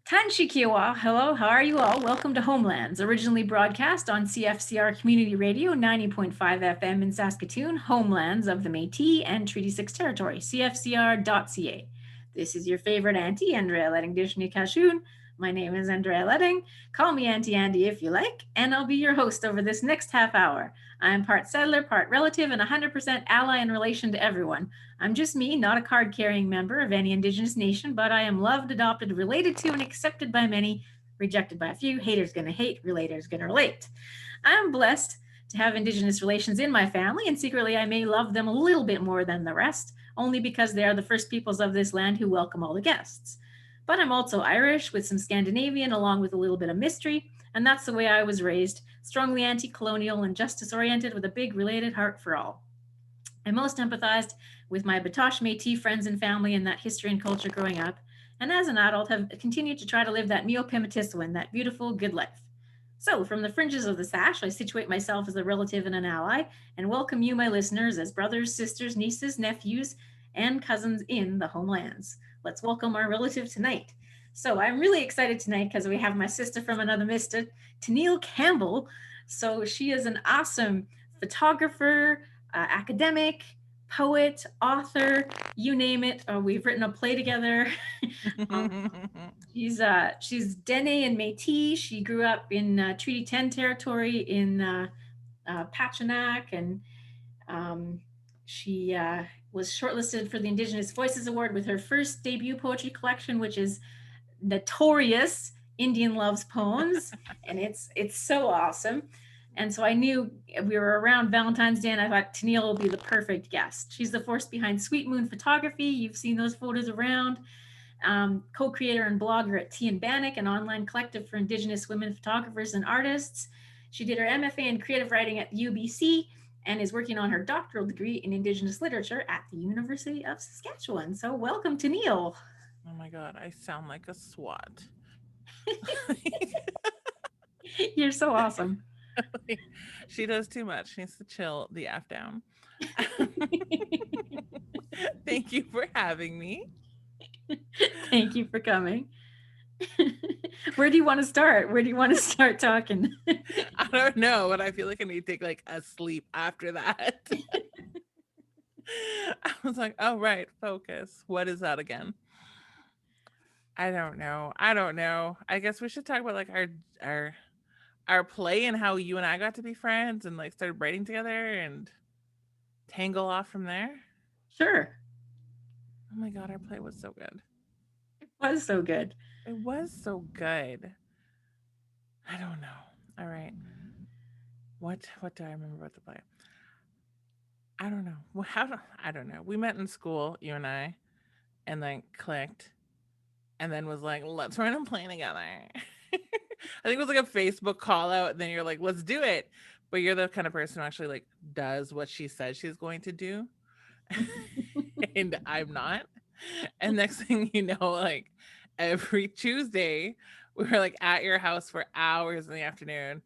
Tanshikiwa, hello, how are you all? Welcome to Homelands, originally broadcast on CFCR Community Radio 90.5 FM in Saskatoon, Homelands of the Métis and Treaty 6 Territory, CFCR.ca. This is your favorite Auntie, Andrea Letting Dishni Kashoon. My name is Andrea Letting. Call me Auntie Andy if you like, and I'll be your host over this next half hour. I'm part settler, part relative, and 100% ally in relation to everyone. I'm just me, not a card carrying member of any Indigenous nation, but I am loved, adopted, related to, and accepted by many, rejected by a few. Haters gonna hate, relators gonna relate. I'm blessed to have Indigenous relations in my family, and secretly I may love them a little bit more than the rest, only because they are the first peoples of this land who welcome all the guests. But I'm also Irish with some Scandinavian, along with a little bit of mystery, and that's the way I was raised, strongly anti colonial and justice oriented with a big related heart for all. I most empathized with my Batoche Métis friends and family in that history and culture growing up, and as an adult have continued to try to live that Neopimitiswin, that beautiful, good life. So, from the fringes of the sash, I situate myself as a relative and an ally, and welcome you, my listeners, as brothers, sisters, nieces, nephews, and cousins in the homelands. Let's welcome our relative tonight. So, I'm really excited tonight because we have my sister from another mister, Tenille Campbell. So, she is an awesome photographer, academic, poet, author, you name it. We've written a play together. um, she's Dene and Métis. She grew up in Treaty 10 territory in Pachinak, and um, she was shortlisted for the Indigenous Voices Award with her first debut poetry collection, which is notorious Indian Loves Poems, and it's so awesome. And so I knew we were around Valentine's Day, and I thought Tenille will be the perfect guest. She's the force behind Sweet Moon Photography. You've seen those photos around. Co-creator and blogger at Tea and Bannock, an online collective for Indigenous women photographers and artists. She did her MFA in creative writing at UBC and is working on her doctoral degree in Indigenous literature at the University of Saskatchewan. So welcome, Tenille. Oh my god, I sound like a SWAT. You're so awesome. She does too much. She needs to chill the F down. Thank you for having me. Thank you for coming. Where do you want to start? Where do you want to start talking? I don't know, but I feel like I need to take like a sleep after that. I was like, oh, right, focus. What is that again? I don't know. I don't know. I guess we should talk about like our our play and how you and I got to be friends and like started writing together and tangle off from there. Sure. Oh my god, our play was so good. It was so good. It was so good. I don't know. All right. What do I remember about the play? I don't know. Well, I don't know. We met in school, you and I, and then clicked, and then was like, let's run and play together. I think it was like a Facebook call out, and then you're like, let's do it. But you're the kind of person who actually like does what she says she's going to do, and I'm not. And next thing you know, like every Tuesday, we were like at your house for hours in the afternoon.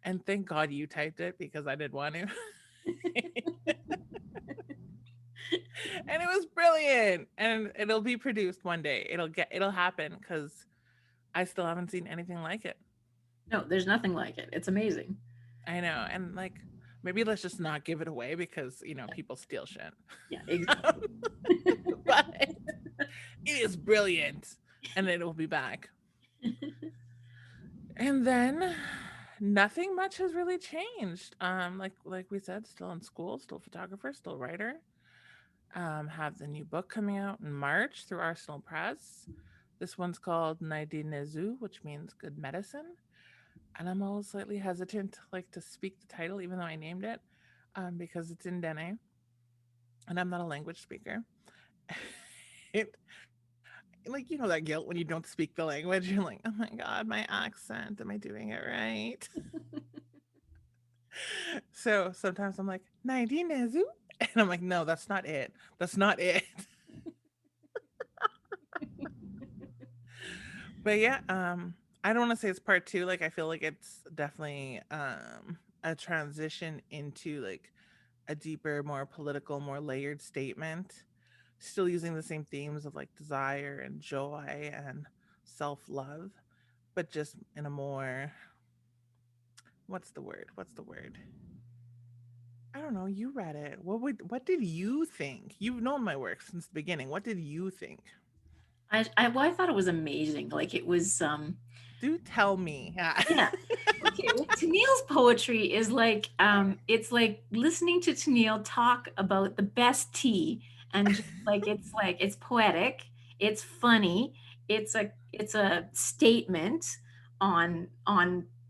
And thank God you typed it because I did want to. And it was brilliant. And it'll be produced one day. It'll happen because I still haven't seen anything like it. No, there's nothing like it. It's amazing. I know. And like maybe let's just not give it away because Yeah, people steal shit. yeah, exactly. But it is brilliant. And it'll be back. And then nothing much has really changed. Like we said, still in school, still photographer, still writer. Have the new book coming out in March through Arsenal Press. This one's called Nezu, which means good medicine. And I'm always slightly hesitant like to speak the title, even though I named it, because it's in Dene, and I'm not a language speaker. it, like that guilt when you don't speak the language. You're like, oh my god, my accent. Am I doing it right? So sometimes I'm like, Nezu, and I'm like, no, that's not it. That's not it. But yeah, I don't want to say it's part two. Like I feel like it's definitely a transition into like a deeper, more political, more layered statement. Still using the same themes of like desire and joy and self-love, but just in a more, what's the word? What's the word? I don't know. You read it. What did you think? You've known my work since the beginning. What did you think? Well, I thought it was amazing. Like it was, Do tell me. yeah. Okay, well, Tenille's poetry is like, it's like listening to Tenille talk about the best tea, and just like it's poetic, it's funny, it's a statement on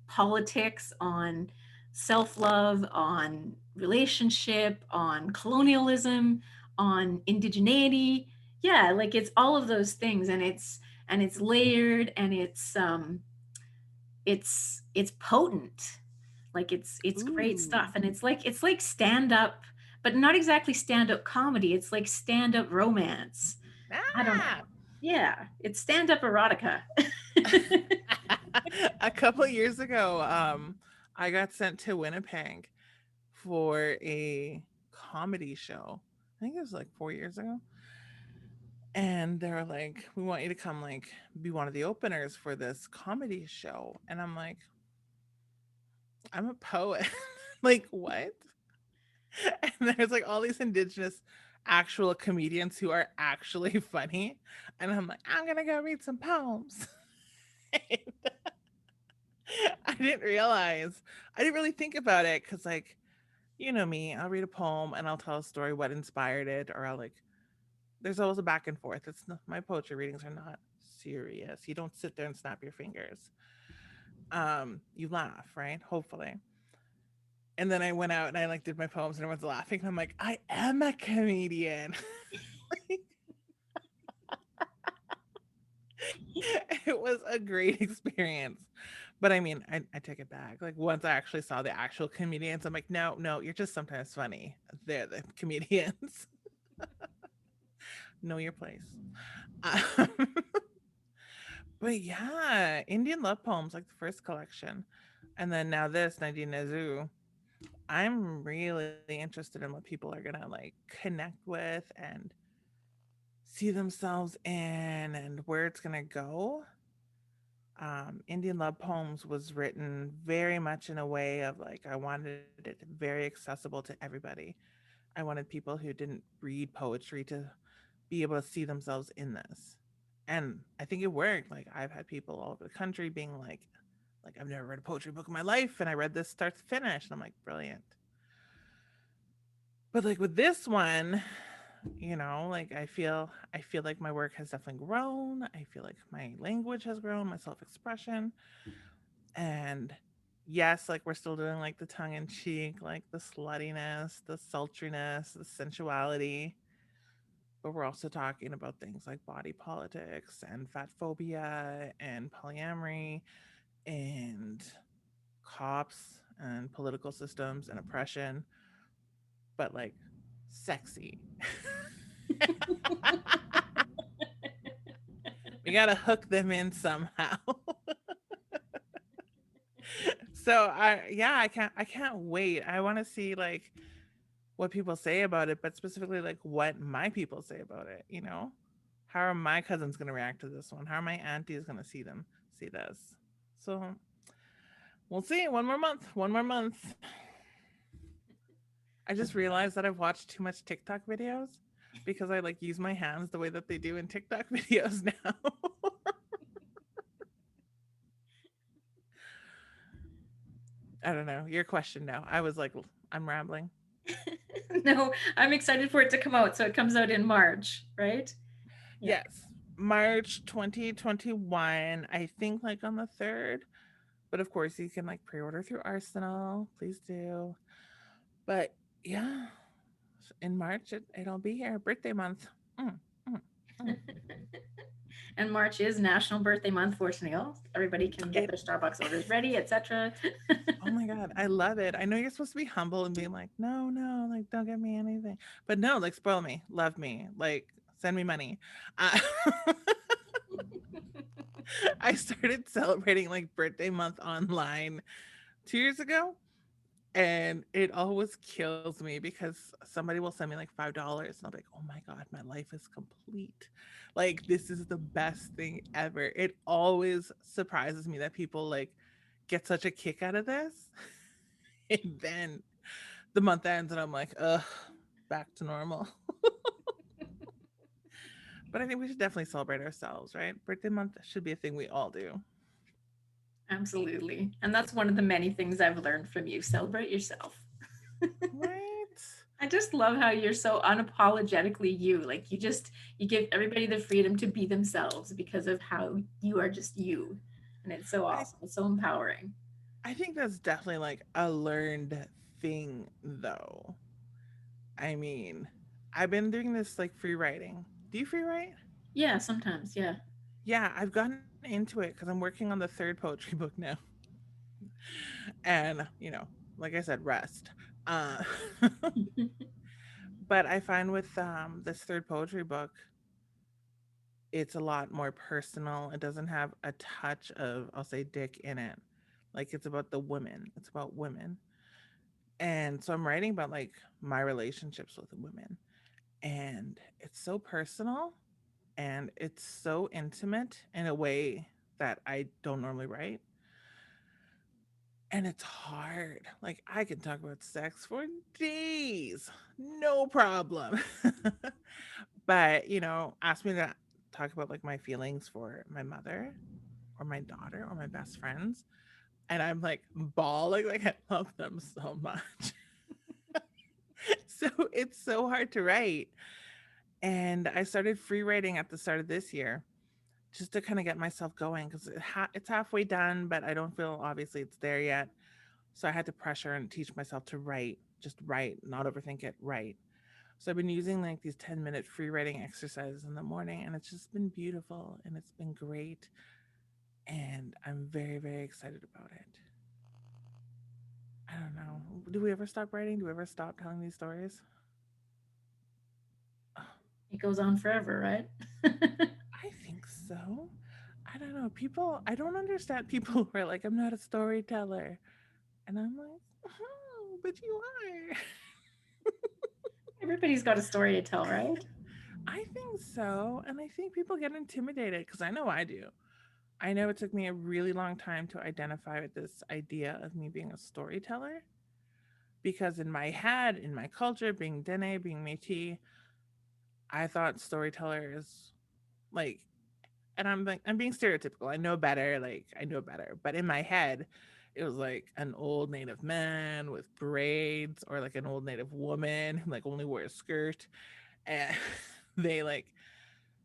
politics, on self-love, on relationship, on colonialism, on indigeneity. Yeah, like it's all of those things, and it's layered, and it's potent. Like it's great stuff, Ooh. and it's like stand up, but not exactly stand up comedy. It's like stand up romance. I don't Ah! know. Yeah, it's stand up erotica. A couple years ago, I got sent to Winnipeg for a comedy show. I think it was like 4 years ago. And they were like, we want you to come like be one of the openers for this comedy show. And I'm like, I'm a poet. Like, what? And there's like all these indigenous actual comedians who are actually funny. And I'm like, I'm gonna go read some poems. I didn't realize. I didn't really think about it because, like, you know me, I'll read a poem and I'll tell a story, what inspired it, or I'll like, there's always a back and forth. It's not, my poetry readings are not serious. You don't sit there and snap your fingers. You laugh, right? Hopefully. And then I went out and I like did my poems and everyone's laughing. And I'm like, I am a comedian. It was a great experience. But I mean, I take it back. Like once I actually saw the actual comedians, I'm like, no, no, you're just sometimes funny. They're the comedians. Know your place. Um, but yeah, Indian love poems, like the first collection. And then now this, 19 I'm really interested in what people are gonna like connect with and see themselves in and where it's gonna go. Indian love poems was written very much in a way of like I wanted it very accessible to everybody. I wanted people who didn't read poetry to be able to see themselves in this. And I think it worked. Like I've had people all over the country being like I've never read a poetry book in my life and I read this start to finish and I'm like brilliant. But like with this one, like I feel like my work has definitely grown. I feel like my language has grown, my self-expression. And yes, like we're still doing like the tongue in cheek, like the sluttiness, the sultriness, the sensuality. But we're also talking about things like body politics and fat phobia and polyamory and cops and political systems and oppression, but like sexy. We got to hook them in somehow. So I can't wait. I want to see like what people say about it, but specifically like what my people say about it. How are my cousins going to react to this one? How are my aunties going to see this? So we'll see. One more month. One more month. I just realized that I've watched too much TikTok videos because I like use my hands the way that they do in TikTok videos now. I don't know. Your question now. I was like, I'm rambling. No, I'm excited for it to come out. So it comes out in March, right? Yeah. Yes. March 2021. I think like on the 3rd. But of course, you can like pre order through Arsenal. Please do. But yeah, in March, it'll be here. Birthday month. Mm, mm, mm. And March is National Birthday Month for Tenille. Everybody can get It, their Starbucks orders ready, etc. oh my God, I love it. I know you're supposed to be humble and be like, no, no, like, don't get me anything. But no, like, spoil me, love me, like, send me money. Uh, I started celebrating like birthday month online 2 years ago. And it always kills me because somebody will send me like $5 and I'll be like, oh my God, my life is complete. Like, this is the best thing ever. It always surprises me that people like get such a kick out of this. And then the month ends and I'm like, ugh, back to normal. But I think we should definitely celebrate ourselves, right? Birthday month should be a thing we all do. Absolutely. And that's one of the many things I've learned from you. Celebrate yourself. Right? I just love how you're so unapologetically you. Like you give everybody the freedom to be themselves because of how you are just you. And it's so I awesome. It's so empowering. I think that's definitely like a learned thing though. I mean, I've been doing this like free writing. Do you free write? Yeah, sometimes, yeah. Yeah, I've gotten into it because I'm working on the third poetry book now. And, like I said, rest. Uh, but I find with this third poetry book, it's a lot more personal. It doesn't have a touch of, I'll say, dick in it. Like it's about the women. It's about women. And so I'm writing about like my relationships with women. And it's so personal and it's so intimate in a way that I don't normally write. And it's hard. Like I can talk about sex for days, no problem. But, ask me to talk about like my feelings for my mother or my daughter or my best friends. And I'm like bawling, like I love them so much. So it's so hard to write. And I started free writing at the start of this year just to kind of get myself going because it's halfway done, but I don't feel obviously it's there yet. So I had to pressure and teach myself to write, just write, not overthink it, write. So I've been using like these 10-minute free writing exercises in the morning, and it's just been beautiful and it's been great. And I'm very, very excited about it. I don't know. Do we ever stop writing? Do we ever stop telling these stories? Ugh, It goes on forever, right? I think so. I don't know. I don't understand people who are like, I'm not a storyteller. And I'm like, oh, but you are. Everybody's got a story to tell, right? I think so. And I think people get intimidated because I know I do. I know it took me a really long time to identify with this idea of me being a storyteller because in my head, in my culture, being Dene, being Métis, I thought storytellers like, and I'm like, I'm being stereotypical. I know better. Like, I know better. But in my head, it was like an old native man with braids or like an old native woman who like only wore a skirt. And they like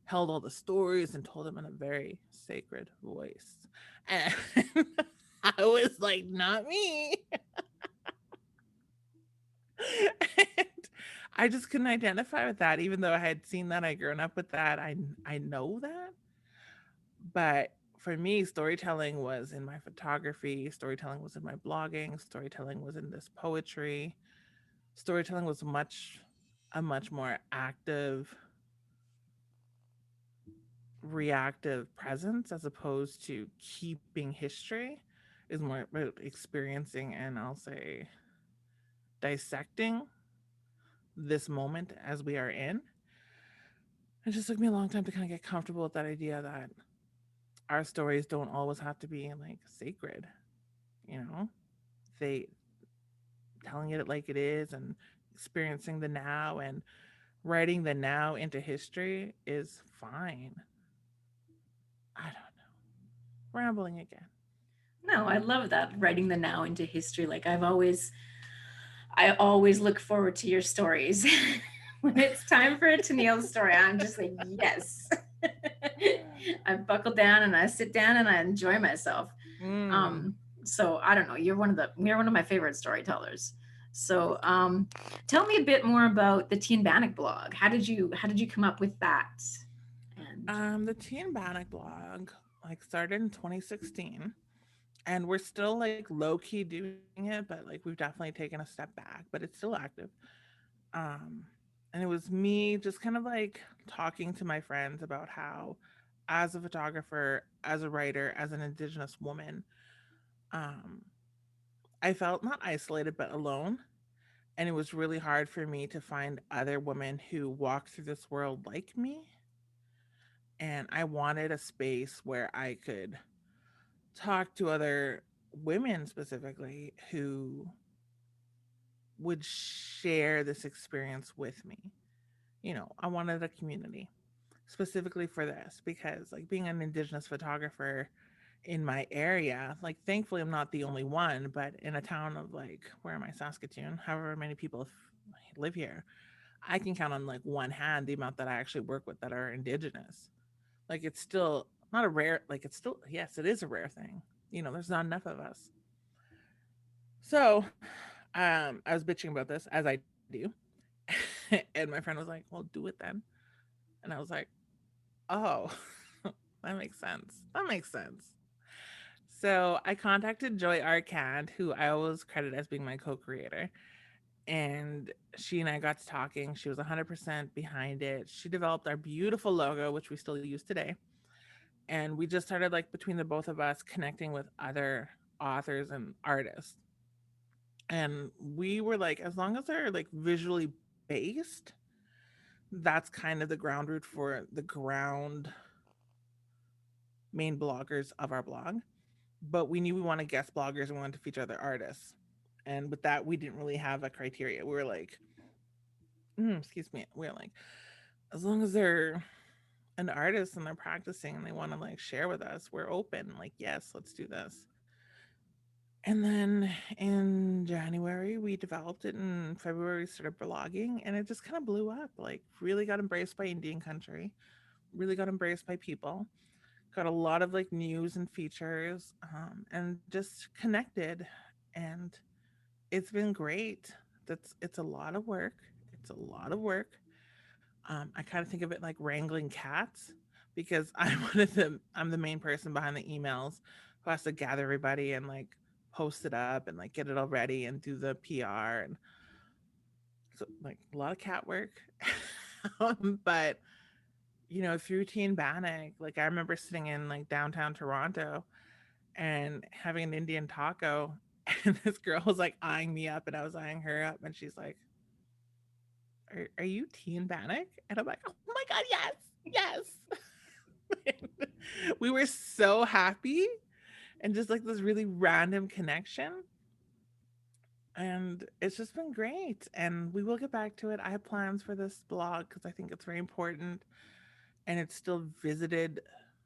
held all the stories and told them in a very sacred voice. And I was like, not me. And I just couldn't identify with that, even though I had seen that, I grown up with that. I know that. But for me, storytelling was in my photography, storytelling was in my blogging, storytelling was in this poetry. Storytelling was a much more active, reactive presence as opposed to keeping history is more about experiencing and I'll say dissecting this moment as we are in. It just took me a long time to kind of get comfortable with that idea that our stories don't always have to be like sacred, you know? They telling it like it is and experiencing the now and writing the now into history is fine. I don't know. Rambling again. No, I love that, writing the now into history. Like I always look forward to your stories. When it's time for a Tenille story, I'm just like, yes. I buckle down and I sit down and I enjoy myself. Mm. Um, so I don't know, you're one of my favorite storytellers. So tell me a bit more about the Teen Bannock blog. How did you come up with that? And The Teen Bannock blog like started in 2016, and we're still like low key doing it, but like we've definitely taken a step back, but it's still active. Um, and it was me just kind of like talking to my friends about how, as a photographer, as a writer, as an Indigenous woman, um, I felt not isolated, but alone. And it was really hard for me to find other women who walked through this world like me. And I wanted a space where I could talk to other women specifically who would share this experience with me. I wanted a community specifically for this because, like, being an Indigenous photographer in my area, like, thankfully, I'm not the only one, but in a town of, like, where am I, Saskatoon, however many people live here, I can count on like one hand the amount that I actually work with that are Indigenous. Like, it's still not a rare, like, it's still, yes, it is a rare thing. There's not enough of us. So, I was bitching about this as I do. And my friend was like, well, do it then. And I was like, oh, that makes sense. That makes sense. So I contacted Joy Arcand, who I always credit as being my co-creator. And she and I got to talking. She was 100% behind it. She developed our beautiful logo, which we still use today. And we just started, like, between the both of us, connecting with other authors and artists. And we were like, as long as they're like visually based, that's kind of the ground root for the ground main bloggers of our blog. But we knew we wanted guest bloggers and we wanted to feature other artists. And with that, we didn't really have a criteria. We were like, excuse me, we were like, as long as they're an artist and they're practicing and they want to like share with us, we're open. Like, yes, let's do this. And then in January, we developed it. In February, we started blogging, and it just kind of blew up. Like, really got embraced by Indian country, really got embraced by people, got a lot of like news and features, and just connected. And it's been great. It's a lot of work. It's a lot of work. I kind of think of it like wrangling cats because I'm the main person behind the emails who has to gather everybody and like post it up and like get it all ready and do the PR, and so like a lot of cat work. But through Teen Bannock, like I remember sitting in like downtown Toronto and having an Indian taco, and this girl was like eyeing me up and I was eyeing her up, and she's like, are you Teen Bannock? And I'm like, oh my god, yes, yes. We were so happy, and just like this really random connection, and it's just been great. And we will get back to it. I have plans for this blog because I think it's very important, and it's still visited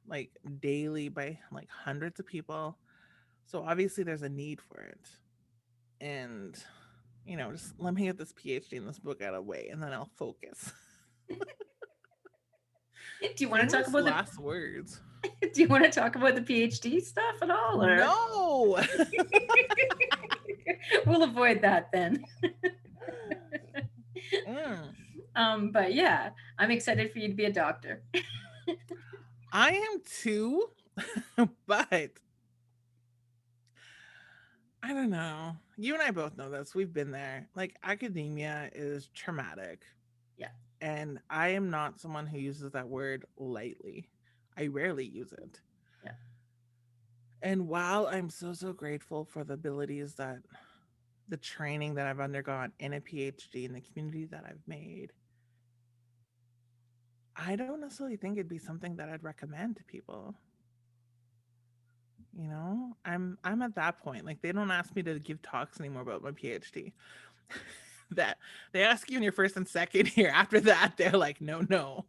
like daily by like hundreds of people, so obviously there's a need for it. And just let me get this PhD in this book out of the way and then I'll focus. Do you want to talk Famous about the last words. Do you want to talk about the PhD stuff at all, or No. we'll avoid that then? Mm. But yeah, I'm excited for you to be a doctor. I am too, but I don't know. You and I both know this. We've been there. Like, academia is traumatic. Yeah. And I am not someone who uses that word lightly. I rarely use it. Yeah. And while I'm so, so grateful for the abilities that the training that I've undergone in a PhD and the community that I've made, I don't necessarily think it'd be something that I'd recommend to people. I'm at that point. Like, they don't ask me to give talks anymore about my PhD. That they ask you in your first and second year. After that, they're like, no, no.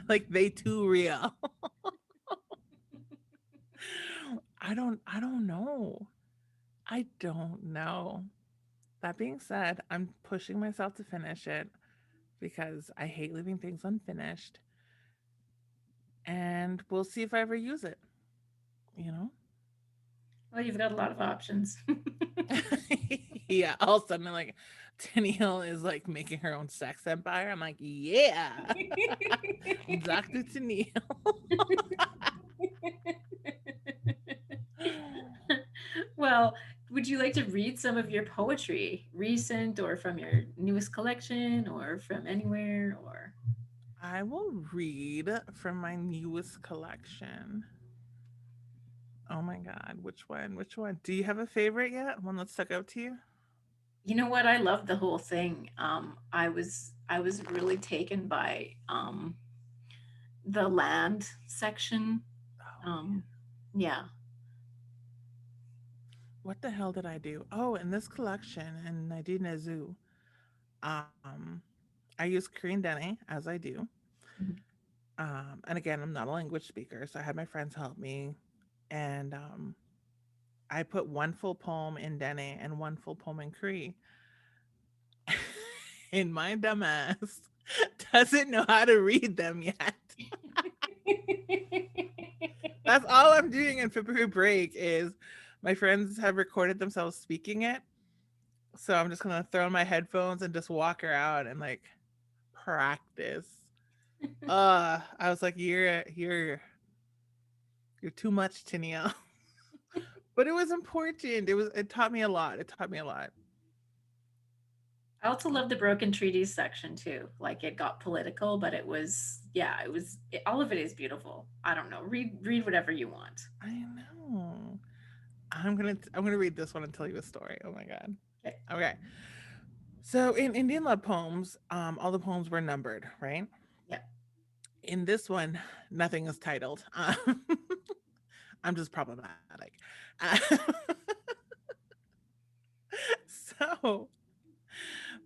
Like, they too real. I don't know. I don't know. That being said, I'm pushing myself to finish it because I hate leaving things unfinished. And we'll see if I ever use it, you know? Well, you've got a lot of options. Yeah, all of a sudden, like, Tenille is like making her own sex empire. I'm like, yeah, Dr. Tenille. Well, would you like to read some of your poetry, recent or from your newest collection or from anywhere, or I will read from my newest collection. Oh my God. Which one? Which one? Do you have a favorite yet? One that stuck out to you? You know what? I loved the whole thing. I was really taken by the land section. Oh, Um, yeah. what the hell did I do? Oh, in this collection in Nadine Zoo, um, I use Korean Dene as I do. Mhm. And again, I'm not a language speaker, so I had my friends help me. And I put one full poem in Dene and one full poem in Cree. And my dumbass doesn't know how to read them yet. That's all I'm doing in February break is my friends have recorded themselves speaking it. So I'm just gonna throw in my headphones and just walk around and like practice. I was like, you're too much, Tenille. But it was important. It taught me a lot. It taught me a lot. I also love the broken treaties section too. Like it got political, but it was, yeah, all of it is beautiful. I don't know. Read whatever you want. I know. I'm gonna read this one and tell you a story. Oh my god. Okay. Okay. So in Indian love poems, all the poems were numbered, right? Yeah. In this one, nothing is titled. I'm just problematic. Uh, so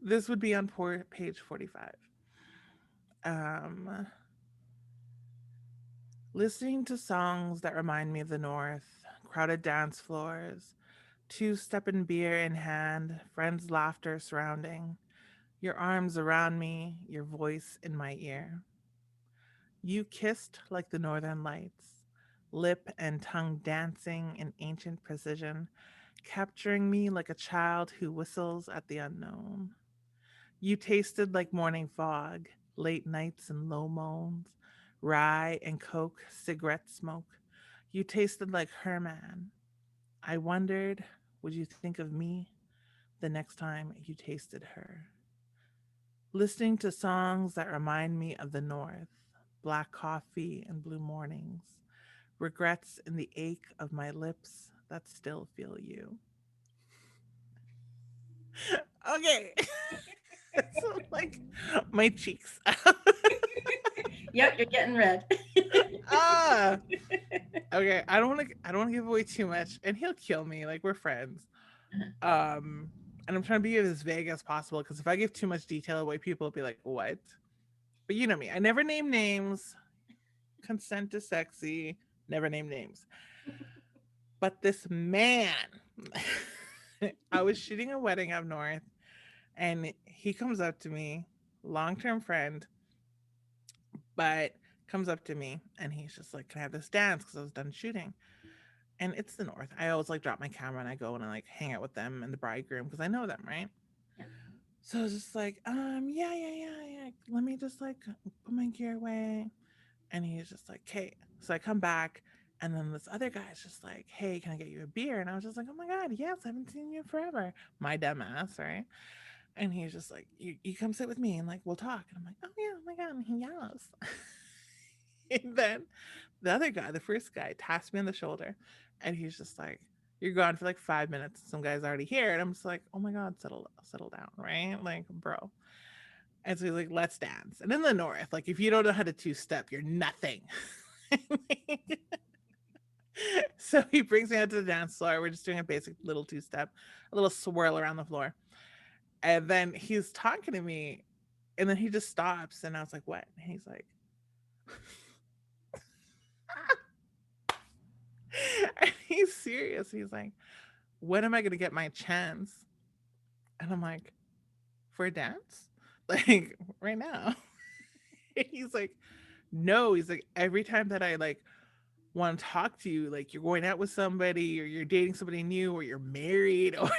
this would be on page 45. Um, Listening to songs that remind me of the North, crowded dance floors, two stepping beer in hand, friends' laughter surrounding, your arms around me, your voice in my ear. You kissed like the northern lights, lip and tongue dancing in ancient precision, capturing me like a child who whistles at the unknown. You tasted like morning fog, late nights and low moans, rye and coke, cigarette smoke. You tasted like her man. I wondered, would you think of me the next time you tasted her? Listening to songs that remind me of the North, black coffee and blue mornings, regrets in the ache of my lips that still feel you. Okay. So like my cheeks. Yep, you're getting red. Ah. Okay, I don't want to give away too much and he'll kill me like we're friends. Um and I'm trying to be as vague as possible because if I give too much detail away people will be like, "What?" But you know me. I never name names. Consent is sexy. Never name names. But this man, I was shooting a wedding up north, and he comes up to me, long term friend, but comes up to me, and he's just like, "Can I have this dance?" Because I was done shooting, and it's the north. I always like drop my camera and I go and I like hang out with them and the bridegroom because I know them, right? Yeah. So I was just like, yeah. Let me just like put my gear away. And he's just like, "Okay." So I come back, and then this other guy's just like, "Hey, can I get you a beer?" And I was just like, "Oh my god, yes, I haven't seen you forever." My dumb ass, right? And he's just like, "You come sit with me and like we'll talk." And I'm like, "Oh yeah, oh my god, yes." And then the other guy, the first guy, taps me on the shoulder, and he's just like, "You're gone for like 5 minutes. Some guy's already here." And I'm just like, "Oh my god, settle down, right? Like, bro." And so he's like, "Let's dance." And in the north, like if you don't know how to two step, you're nothing. So he brings me out to the dance floor. We're just doing a basic little two step, a little swirl around the floor. And then he's talking to me, and then he just stops. And I was like, "What?" And he's like, and he's serious. He's like, "When am I going to get my chance?" And I'm like, "For a dance? Like right now?" And he's like, "No." He's like, "Every time that I like want to talk to you, like you're going out with somebody or you're dating somebody new or you're married or,"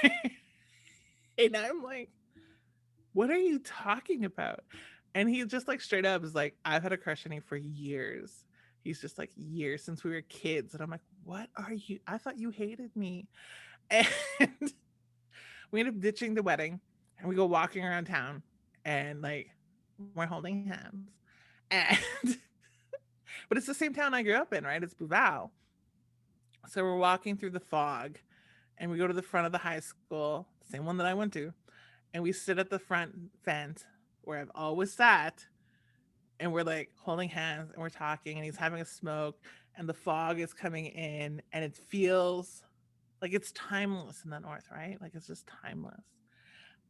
and I'm like, "What are you talking about?" And he just like straight up is like, "I've had a crush on you for years." He's just like, "Years since we were kids." And I'm like, "What are you? I thought you hated me." And we end up ditching the wedding and we go walking around town and like we're holding hands. And but it's the same town I grew up in, right? It's Buvau. So we're walking through the fog and we go to the front of the high school, same one that I went to, and we sit at the front fence where I've always sat, and we're like holding hands and we're talking, and he's having a smoke, and the fog is coming in, and it feels like it's timeless in the north, right? Like it's just timeless.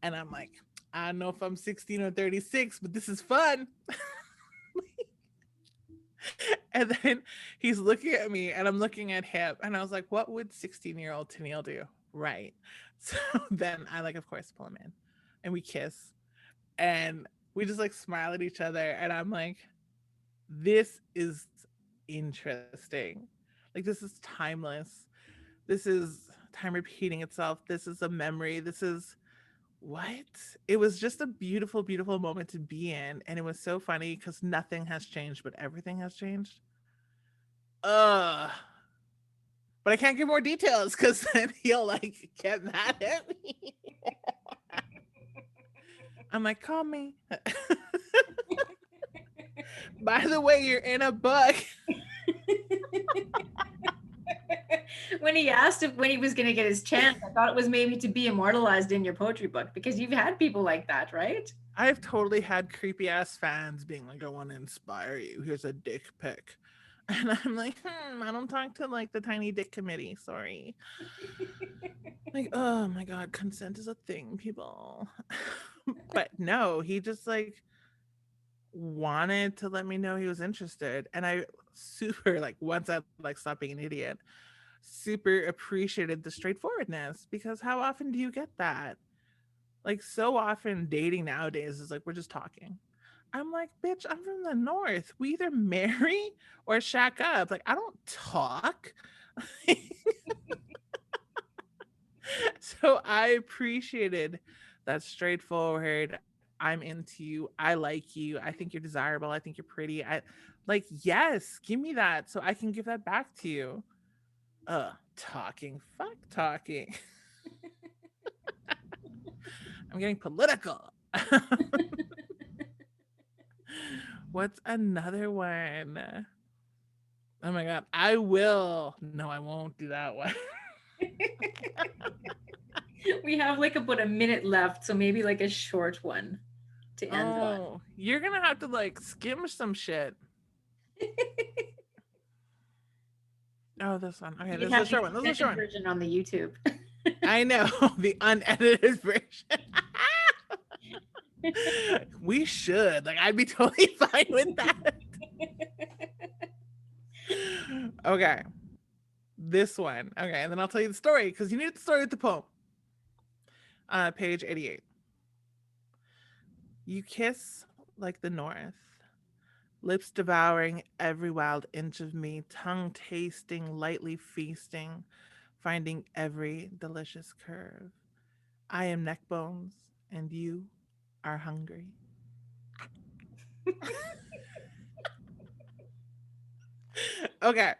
And I'm like, I don't know if I'm 16 or 36, but this is fun. And then he's looking at me and I'm looking at him, and I was like, what would 16-year-old Tenille do? Right. So then I like, of course, pull him in and we kiss and we just like smile at each other. And I'm like, this is interesting. Like, this is timeless. This is time repeating itself. This is a memory. This is what? It was just a beautiful, beautiful moment to be in. And it was so funny because nothing has changed, but everything has changed. Ugh. But I can't give more details because then he'll like get mad at me. I'm like, call me. By the way, you're in a book. When he asked if when he was going to get his chance, I thought it was maybe to be immortalized in your poetry book because you've had people like that, right? I've totally had creepy ass fans being like, I want to inspire you. Here's a dick pic. And I'm like, I don't talk to like the tiny dick committee. Sorry. Like, oh my God, consent is a thing, people. But no, he just like wanted to let me know he was interested. And I super, like, once I like stopped being an idiot, super appreciated the straightforwardness because how often do you get that? Like, so often dating nowadays is like, we're just talking. I'm like, bitch, I'm from the north. We either marry or shack up. Like, I don't talk. So I appreciated that straightforward. I'm into you. I like you. I think you're desirable. I think you're pretty. I like, yes, give me that so I can give that back to you. Talking. Fuck talking. I'm getting political. What's another one? Oh my God. I will. No, I won't do that one. We have like about a minute left, so maybe like a short one to end on. Oh, you're going to have to like skim some shit. Oh, this one. Okay, You this can is a have the short one. This is a short extended one. version on the YouTube. I know the unedited version. We should. Like, I'd be totally fine with that. Okay. This one. Okay, and then I'll tell you the story because you need the story with the poem. Page 88. You kiss like the north, lips devouring every wild inch of me, tongue tasting, lightly feasting, finding every delicious curve. I am neck bones, and you are hungry. Okay,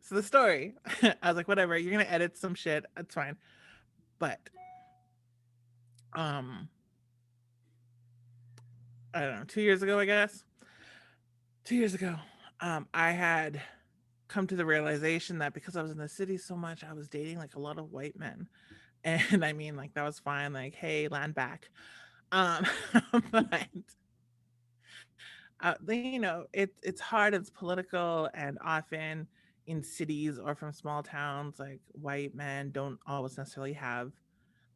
so the story, I was like, whatever, you're gonna edit some shit, that's fine. But, um, I don't know, 2 years ago, I guess, 2 years ago, I had come to the realization that because I was in the city so much, I was dating like a lot of white men. And I mean, like, that was fine. Like, hey, land back. Um, but you know, it's hard. It's political, and often in cities or from small towns, like white men don't always necessarily have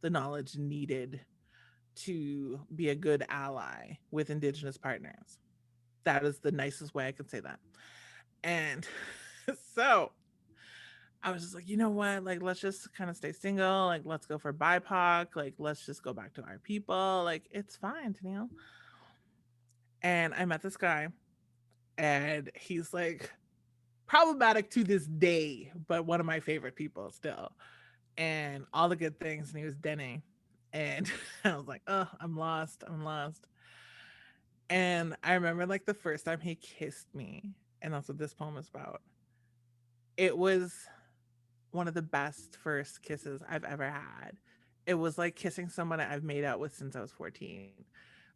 the knowledge needed to be a good ally with indigenous partners. That is the nicest way I could say that. And so I was just like, you know what? Like, let's just kind of stay single. Like, let's go for BIPOC. Like, let's just go back to our people. Like, it's fine, Tennille. And I met this guy, and he's like problematic to this day, but one of my favorite people still. And all the good things. And he was Dene. And I was like, oh, I'm lost. I'm lost. And I remember like the first time he kissed me, and that's what this poem is about. It was one of the best first kisses I've ever had. It was like kissing someone I've made out with since I was 14.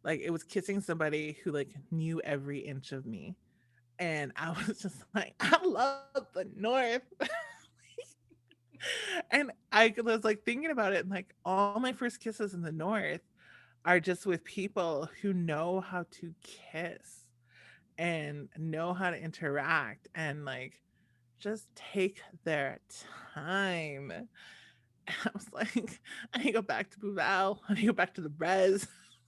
Like, it was kissing somebody who like knew every inch of me. And I was just like, I love the North. And I was like thinking about it, and like all my first kisses in the North are just with people who know how to kiss and know how to interact and like just take their time. And I was like, I need to go back to Bouval. I need to go back to the res,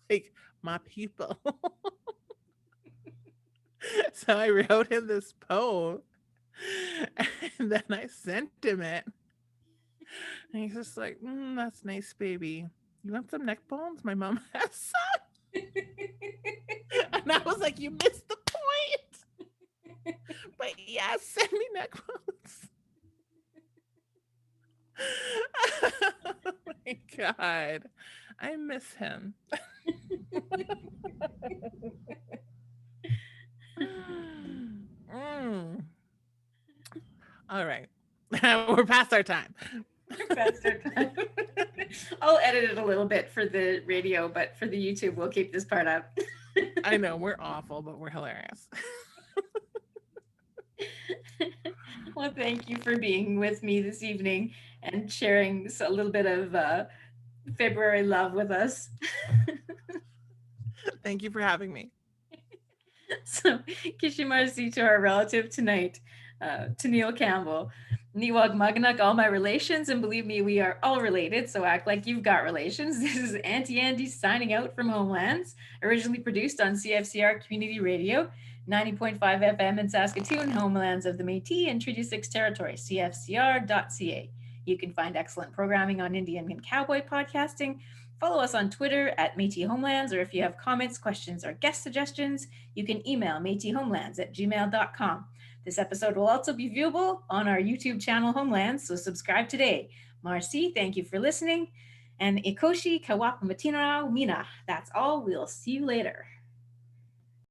like my people. So I wrote him this poem and then I sent him it. And he's just like, that's nice, baby. You want some neck bones? My mom has some. And I was like, you missed the point. But yeah, send me neck bones. Oh my God. I miss him. Mm. All right. We're past our time. That's our time. I'll edit it a little bit for the radio, but for the YouTube, we'll keep this part up. I know we're awful, but we're hilarious. Well, thank you for being with me this evening and sharing a little bit of February love with us. Thank you for having me. So, Kishimarsi to our relative tonight, Tenille Campbell. Niwag Magnak, all my relations, and believe me, we are all related, so act like you've got relations. This is Auntie Andy signing out from Homelands, originally produced on CFCR Community Radio, 90.5 FM in Saskatoon, Homelands of the Métis and Treaty 6 Territory, cfcr.ca. You can find excellent programming on Indian and Cowboy podcasting. Follow us on Twitter at Métis Homelands, or if you have comments, questions, or guest suggestions, you can email métishomelands@gmail.com. This episode will also be viewable on our YouTube channel, Homelands, so subscribe today. Marcy, thank you for listening. And Ikoshi Kawapamatinarao Mina. That's all. We'll see you later.